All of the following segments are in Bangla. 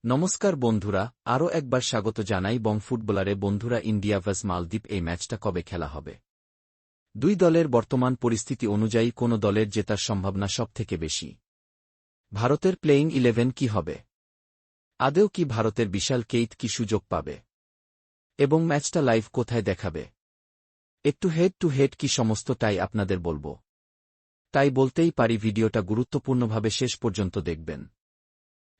নমস্কার বন্ধুরা, আরও একবার স্বাগত জানাই ফুটবলারে বন্ধুরা। ইন্ডিয়া ভার্স মালদ্বীপ এই ম্যাচটা কবে খেলা হবে? দুই দলের বর্তমান পরিস্থিতি অনুযায়ী কোন দলের জেতার সম্ভাবনা সবথেকে বেশি? ভারতের প্লেয়িং 11 কি হবে? আদেও কি ভারতের বিশাল কেইত কি সুযোগ পাবে? এবং ম্যাচটা লাইভ কোথায় দেখাবে? একটু হেড টু হেড কি সমস্তটাই আপনাদের বলবো। তাই বলতেই পারি ভিডিওটা গুরুত্বপূর্ণভাবে শেষ পর্যন্ত দেখবেন।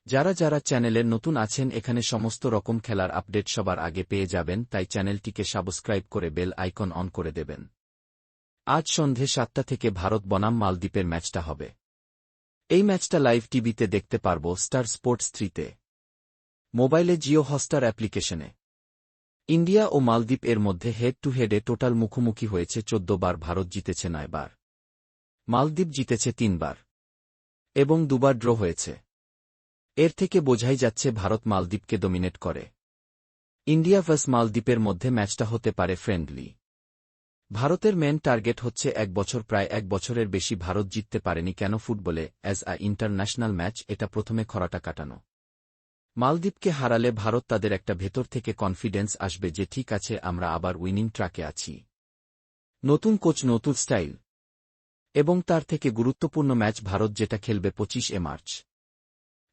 যারা যারা চ্যানেলের নতুন আছেন এখানে সমস্ত রকম খেলার আপডেট সবার আগে পেয়ে যাবেন, তাই চ্যানেলটিকে সাবস্ক্রাইব করে বেল আইকন অন করে দেবেন। আজ সন্ধে 7টা থেকে ভারত বনাম মালদ্বীপের ম্যাচটা হবে। এই ম্যাচটা লাইভ টিভিতে দেখতে পারব স্টার স্পোর্টস 3-তে, মোবাইলে জিও হটস্টার অ্যাপ্লিকেশনে। ইন্ডিয়া ও মালদ্বীপ এর মধ্যে হেড টু হেডে টোটাল মুখোমুখি হয়েছে 14 বার, ভারত জিতেছে 9 বার, মালদ্বীপ জিতেছে 3 বার এবং 2 বার ড্র হয়েছে। এর থেকে বোঝাই যাচ্ছে ভারত মালদ্বীপকে ডমিনেট করে। ইন্ডিয়া ভার্স মালদ্বীপের মধ্যে ম্যাচটা হতে পারে ফ্রেন্ডলি। ভারতের মেন টার্গেট হচ্ছে প্রায় এক বছরের বেশি ভারত জিততে পারেনি কেন ফুটবলে অ্যাজ আ ইন্টারন্যাশনাল ম্যাচ, এটা প্রথমে খরাটা কাটানো। মালদ্বীপকে হারালে ভারত তাদের একটা ভেতর থেকে কনফিডেন্স আসবে যে ঠিক আছে, আমরা আবার উইনিং ট্র্যাকে আছি। নতুন কোচ, নতুন স্টাইল, এবং তার থেকে গুরুত্বপূর্ণ ম্যাচ ভারত যেটা খেলবে 25 মার্চ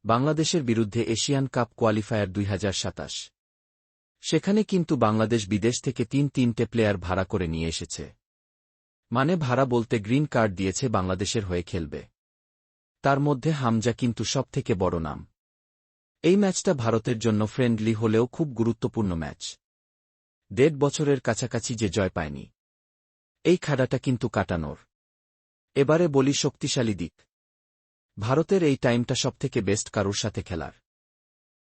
বাংলাদেশের বিরুদ্ধে এশিয়ান কাপ কোয়ালিফায়ার 2027। সেখানে কিন্তু বাংলাদেশ বিদেশ থেকে 3-3টে প্লেয়ার ভাড়া করে নিয়ে এসেছে। মানে ভাড়া বলতে গ্রিন কার্ড দিয়েছে, বাংলাদেশের হয়ে খেলবে। তার মধ্যে হামজা কিন্তু সবথেকে বড় নাম। এই ম্যাচটা ভারতের জন্য ফ্রেন্ডলি হলেও খুব গুরুত্বপূর্ণ ম্যাচ। 1.5 বছরের কাছাকাছি যে জয় পায়নি, এই খাড়াটা কিন্তু কাটানোর। এবারে বলি শক্তিশালী দিক। ভারতের এই টাইমটা সবথেকে বেস্ট কারোর সাথে খেলার,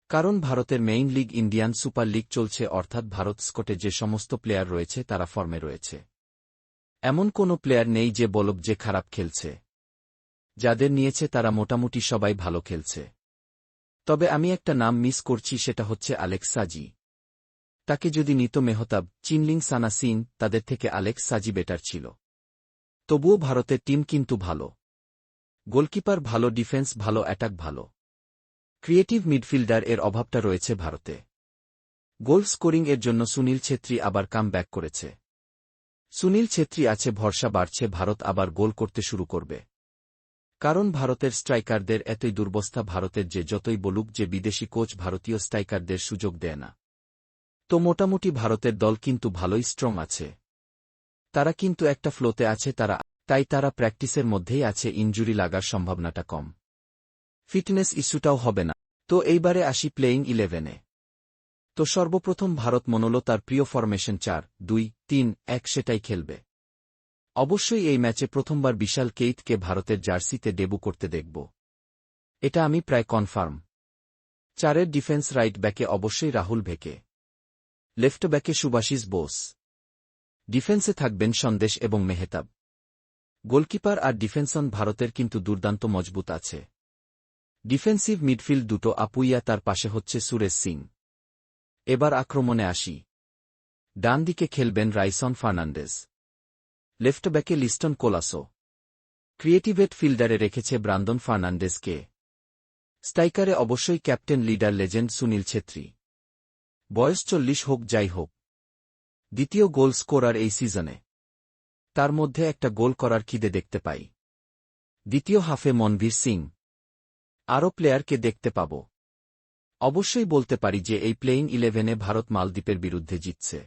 কারণ ভারতের main league Indian super league চলছে, অর্থাৎ ভারত স্কোটে যে সমস্ত প্লেয়ার রয়েছে তারা ফর্মে রয়েছে। এমন কোনো প্লেয়ার নেই যে বলব যে খারাপ খেলছে। যাদের নিয়েছে তারা মোটামুটি সবাই ভালো খেলছে। তবে আমি একটা নাম মিস করছি, সেটা হচ্ছে আলেক্স সাজি। তাকে যদি নিত মেহতাব, চিনলিং, সানা সিং, তাদের থেকে আলেক্স সাজি বেটার ছিল। তবুও ভারতের টিম কিন্তু ভালো। গোলকিপার ভালো, ডিফেন্স ভালো, অ্যাটাক ভালো। ক্রিয়েটিভ মিডফিল্ডার এর অভাবটা রয়েছে ভারতে। গোল স্কোরিং এর জন্য সুনীল ছেত্রী আবার কাম ব্যাক করেছে। সুনীল ছেত্রী আছে, ভরসা বাড়ছে, ভারত আবার গোল করতে শুরু করবে। কারণ ভারতের স্ট্রাইকারদের এতই দুর্বস্থা, ভারতের যে যতই বলুক যে বিদেশি কোচ ভারতীয় স্ট্রাইকারদের সুযোগ দেয় না। তো মোটামুটি ভারতের দল কিন্তু ভালোই স্ট্রং আছে। তারা কিন্তু একটা ফ্লোতে আছে, তাই তারা প্র্যাকটিসের মধ্যেই আছে, ইনজুরি লাগার সম্ভাবনাটা কম। ফিটনেস ইস্যুটাও হবে না। তো এইবারে আসি প্লেয়িং 11-এ। তো সর্বপ্রথম ভারত মনোলো তার প্রিয় ফরমেশন 4-2-3-1 সেটাই খেলবে। অবশ্যই এই ম্যাচে প্রথমবার বিশাল কেইতকে ভারতের জার্সিতে ডেবু করতে দেখব। এটা আমি প্রায় কনফার্ম। 4-এর ডিফেন্স রাইট ব্যাকে অবশ্যই রাহুল ভেকে, লেফট ব্যাকে সুভাশিস বোস, ডিফেন্সে থাকবেন সন্দেশ এবং মেহতাব। গোলকিপার আর ডিফেন্সন ভারতের কিন্তু দুর্দান্ত মজবুত আছে। ডিফেন্সিভ মিডফিল্ড দুটো আপুইয়া, তার পাশে হচ্ছে সুরেশ সিং। এবার আক্রমণে আসি। ডান দিকে খেলবেন রাইসন ফার্নান্ডেজ, লেফট ব্যাকে লিস্টন কোলাসো। ক্রিয়েটিভেট ফিল্ডারে রেখেছে ব্রান্দন ফার্নান্ডেজকে। স্ট্রাইকারে অবশ্যই captain, leader, legend Sunil Chhetri. বয়স 40 হোক যাই হোক, দ্বিতীয় গোল স্কোরার এই সিজনে। তার মধ্যে একটা গোল করার খিদে দেখতে পাই। দ্বিতীয় হাফে মনভীর সিং। আরও প্লেয়ারকে দেখতে পাব। অবশ্যই বলতে পারি যে এই প্লেয়িং 11-এ ভারত মালদ্বীপের বিরুদ্ধে জিতছে।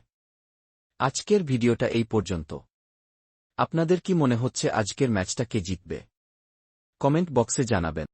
আজকের ভিডিওটা এই পর্যন্ত। আপনাদের কি মনে হচ্ছে আজকের ম্যাচটা কে জিতবে? কমেন্ট বক্সে জানাবেন।